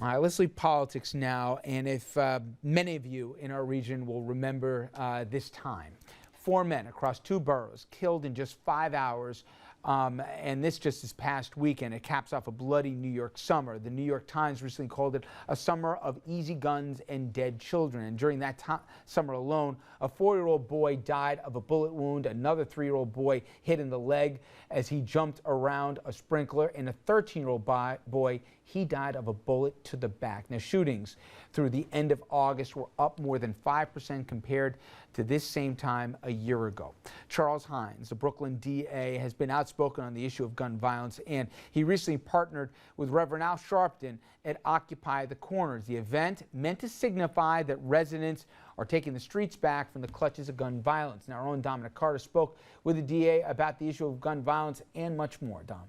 All right, let's leave politics now. And if many of you in our region will remember this time, 4 men across 2 boroughs killed in just 5 hours. And this just this past weekend. It caps off a bloody New York summer. The New York Times recently called it a summer of easy guns and dead children. And during that summer alone, a 4-year-old boy died of a bullet wound. Another 3-year-old boy hit in the leg as he jumped around a sprinkler. And a 13-year-old boy, he died of a bullet to the back. Now, shootings through the end of August were up more than 5% compared to this same time a year ago. Charles Hynes, the Brooklyn DA, has been outspoken on the issue of gun violence, and he recently partnered with Reverend Al Sharpton at Occupy the Corners. The event meant to signify that residents are taking the streets back from the clutches of gun violence. Now, our own Dominic Carter spoke with the DA about the issue of gun violence and much more. Dom.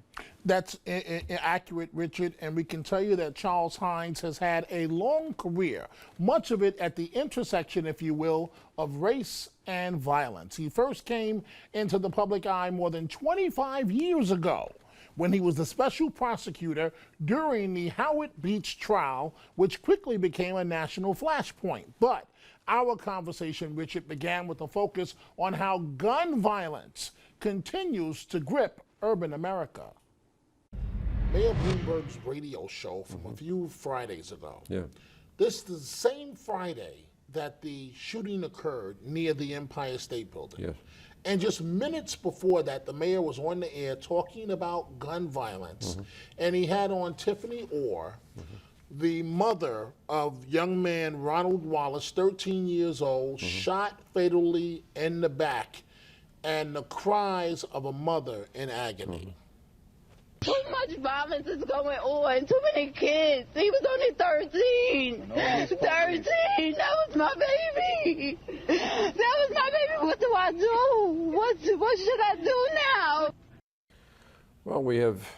That's accurate, Richard, and we can tell you that Charles Hynes has had a long career, much of it at the intersection, if you will, of race and violence. He first came into the public eye more than 25 years ago when he was the special prosecutor during the Howard Beach trial, which quickly became a national flashpoint. But our conversation, Richard, began with a focus on how gun violence continues to grip urban America. Mayor Bloomberg's radio show from a few Fridays ago. Yeah. This is the same Friday that the shooting occurred near the Empire State Building. Yes. And just minutes before that, the mayor was on the air talking about gun violence. And he had on Tiffany Orr, the mother of young man Ronald Wallace, 13 years old, shot fatally in the back, and the cries of a mother in agony. Too much violence is going on. Too many kids. He was only 13. 13. That was my baby. That was my baby. What do I do? What should I do now? Well, we have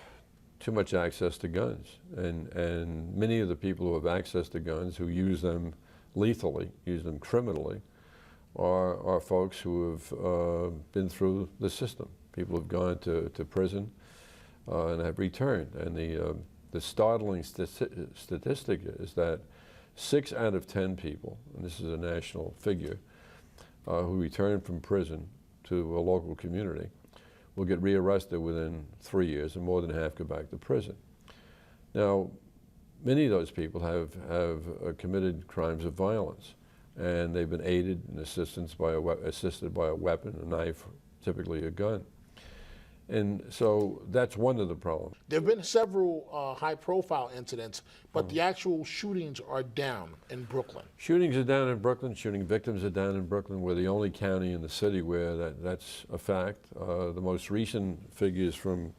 too much access to guns, and many of the people who have access to guns, who use them lethally, use them criminally, are folks who have been through the system. People who've gone to prison and have returned. And the startling statistic is that 6 out of 10 people, and this is a national figure, who return from prison to a local community will get rearrested within 3 years, and more than half go back to prison. Now, many of those people have committed crimes of violence, and they've been aided and assisted by a weapon, a knife, typically a gun. And so that's one of the problems. There have been several high-profile incidents, but the actual shootings are down in Brooklyn. Shootings are down in Brooklyn. Shooting victims are down in Brooklyn. We're the only county in the city where that's a fact. The most recent figures from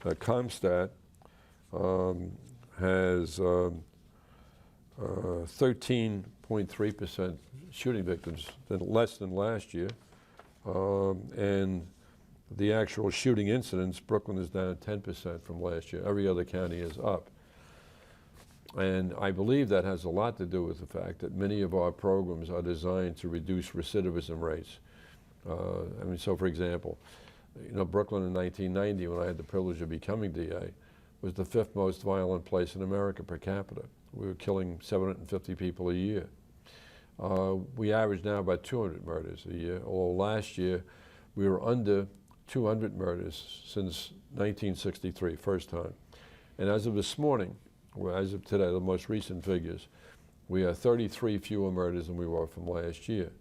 ComStat has 13.3% shooting victims, less than last year, and the actual shooting incidents, Brooklyn is down 10% from last year. Every other county is up. And I believe that has a lot to do with the fact that many of our programs are designed to reduce recidivism rates. I mean, so for example, you know, Brooklyn in 1990, when I had the privilege of becoming DA, was the 5th most violent place in America per capita. We were killing 750 people a year. We average now about 200 murders a year, although last year we were under 200 murders since 1963, first time. And as of this morning, or as of today, the most recent figures, we are 33 fewer murders than we were from last year.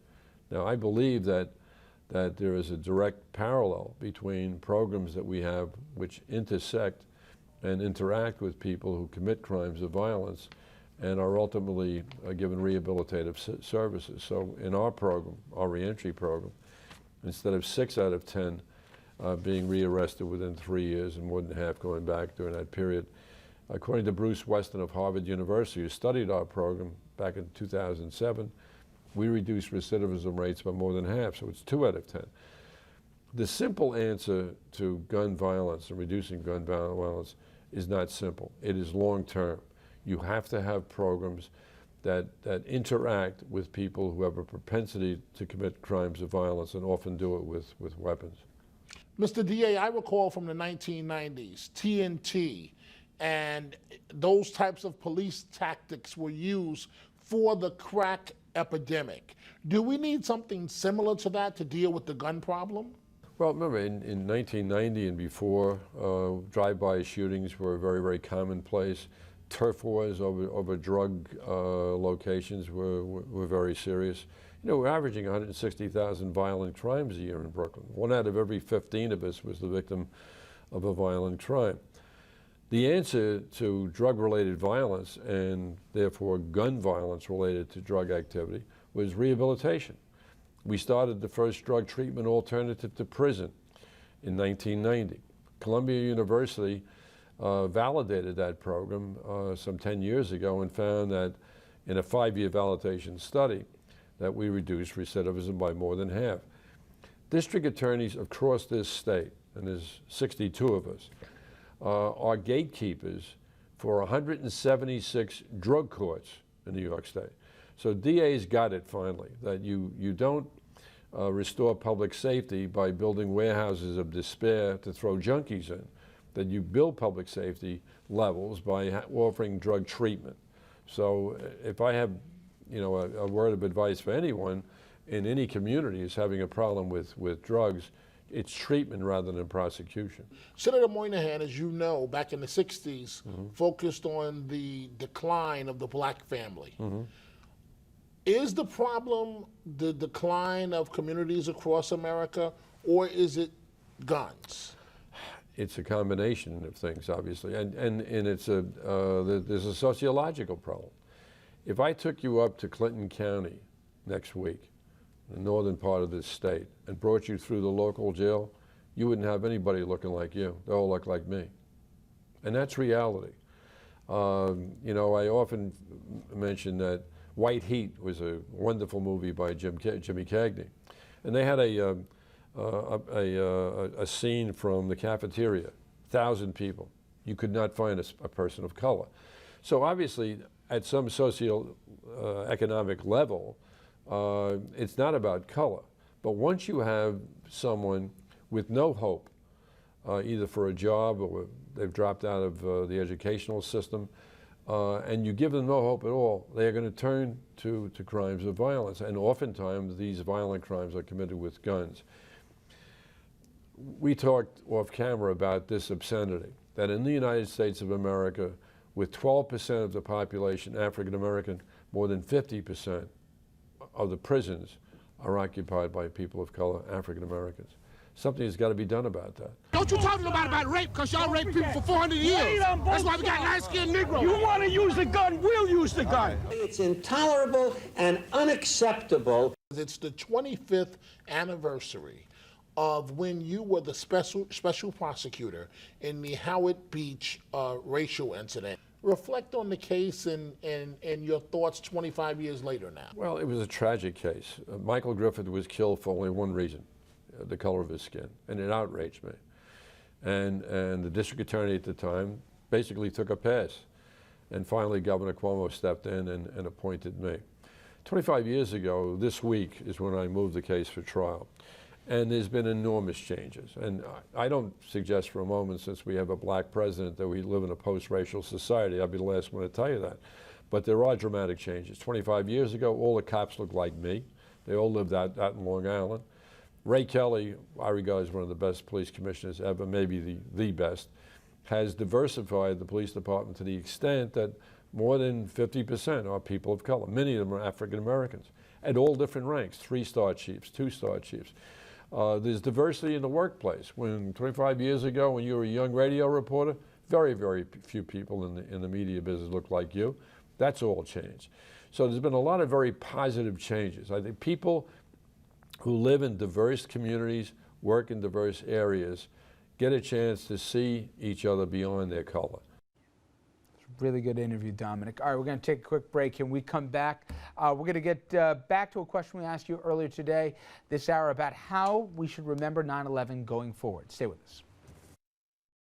Now, I believe that there is a direct parallel between programs that we have which intersect and interact with people who commit crimes of violence and are ultimately given rehabilitative services. So in our program, our reentry program, instead of 6 out of 10 being rearrested within 3 years and more than half going back during that period, according to Bruce Weston of Harvard University, who studied our program back in 2007, we reduced recidivism rates by more than half, so it's 2 out of 10. The simple answer to gun violence and reducing gun violence is not simple. It is long-term. You have to have programs that interact with people who have a propensity to commit crimes of violence and often do it with weapons. Mr. DA, I recall from the 1990s, TNT and those types of police tactics were used for the crack epidemic. Do we need something similar to that to deal with the gun problem? Well, remember, in 1990 and before, drive-by shootings were very, very commonplace. Turf wars over drug locations were very serious. You know, we're averaging 160,000 violent crimes a year in Brooklyn. 1 out of every 15 of us was the victim of a violent crime. The answer to drug-related violence, and therefore gun violence related to drug activity, was rehabilitation. We started the first drug treatment alternative to prison in 1990. Columbia University validated that program some 10 years ago and found that in a 5-year validation study that we reduced recidivism by more than half. District attorneys across this state, and there's 62 of us, are gatekeepers for 176 drug courts in New York State. So DA's got it finally, that you don't restore public safety by building warehouses of despair to throw junkies in, that you build public safety levels by offering drug treatment. So if I have, you know, a word of advice for anyone in any community is having a problem with drugs, it's treatment rather than prosecution. Senator Moynihan, as you know, back in the 60s, focused on the decline of the black family. Is the problem the decline of communities across America, or is it guns? It's a combination of things, obviously, and it's there's a sociological problem. If I took you up to Clinton County next week, the northern part of this state, and brought you through the local jail, you wouldn't have anybody looking like you. They all look like me. And that's reality. You know, I often mention that White Heat was a wonderful movie by Jimmy Cagney. And they had a scene from the cafeteria, 1,000 people. You could not find a person of color. So obviously, at some socio-economic level, it's not about color. But once you have someone with no hope, either for a job or they've dropped out of the educational system, and you give them no hope at all, they are going to turn to crimes of violence. And oftentimes, these violent crimes are committed with guns. We talked off camera about this obscenity, that in the United States of America, with 12% of the population African American, more than 50% of the prisons are occupied by people of color, African Americans. Something has got to be done about that. Don't you talk about rape, because y'all raped people for 400 years. That's why we got light-skinned Negroes. You want to use the gun, we'll use the gun. It's intolerable and unacceptable. It's the 25th anniversary of when you were the special prosecutor in the Howard Beach racial incident. Reflect on the case and your thoughts 25 years later now. Well, it was a tragic case. Michael Griffith was killed for only one reason, the color of his skin, and it outraged me. And the district attorney at the time basically took a pass. And finally, Governor Cuomo stepped in and appointed me. 25 years ago, this week, is when I moved the case for trial. And there's been enormous changes. And I don't suggest for a moment, since we have a black president, that we live in a post-racial society. I'll be the last one to tell you that. But there are dramatic changes. 25 years ago, all the cops looked like me. They all lived out in Long Island. Ray Kelly, I regard as one of the best police commissioners ever, maybe the best, has diversified the police department to the extent that more than 50% are people of color. Many of them are African Americans at all different ranks, 3-star chiefs, 2-star chiefs. There's diversity in the workplace. When 25 years ago, when you were a young radio reporter, very, very few people in the media business looked like you. That's all changed. So there's been a lot of very positive changes. I think people who live in diverse communities, work in diverse areas, get a chance to see each other beyond their color. Really good interview, Dominic. All right, we're going to take a quick break. When we come back, we're going to get back to a question we asked you earlier today, this hour, about how we should remember 9/11 going forward. Stay with us.